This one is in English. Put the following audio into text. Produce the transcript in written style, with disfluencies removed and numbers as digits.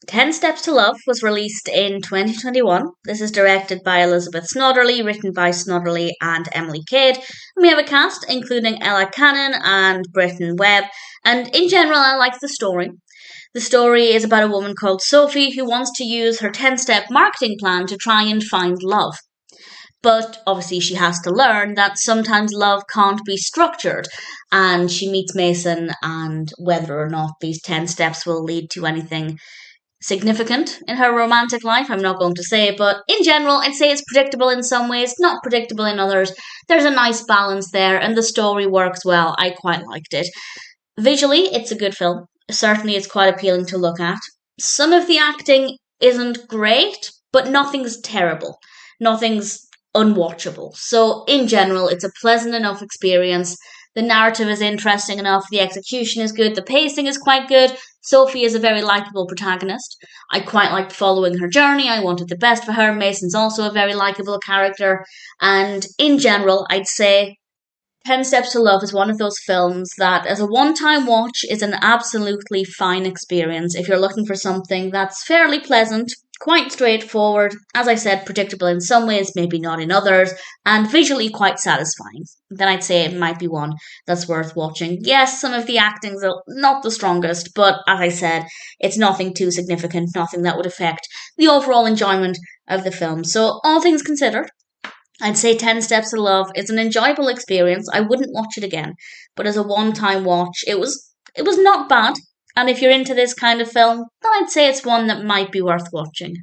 10 Steps to Love was released in 2021. This is directed by Elizabeth Snoderly, written by Snoderly and Emily Cade. And we have a cast including Ella Cannon and Britton Webb. And in general, I like the story. The story is about a woman called Sophie who wants to use her 10-step marketing plan to try and find love. But obviously, she has to learn that sometimes love can't be structured. And she meets Mason, and whether or not these 10 steps will lead to anything significant in her romantic life, I'm not going to say, but in general, I'd say it's predictable in some ways, not predictable in others. There's a nice balance there, and the story works well. I quite liked it. Visually, it's a good film. Certainly, it's quite appealing to look at. Some of the acting isn't great, but nothing's terrible. Nothing's unwatchable. So, in general, it's a pleasant enough experience. The narrative is interesting enough, the execution is good, the pacing is quite good. Sophie is a very likable protagonist. I quite liked following her journey, I wanted the best for her. Mason's also a very likable character. And in general, I'd say 10 Steps to Love is one of those films that, as a one time watch, is an absolutely fine experience if you're looking for something that's fairly pleasant, quite straightforward, as I said, predictable in some ways, maybe not in others, and visually quite satisfying. Then I'd say it might be one that's worth watching. Yes, some of the acting's not the strongest, but as I said, it's nothing too significant, nothing that would affect the overall enjoyment of the film. So, all things considered, I'd say 10 Steps to Love is an enjoyable experience. I wouldn't watch it again, but as a one-time watch, it was not bad. And if you're into this kind of film, then I'd say it's one that might be worth watching.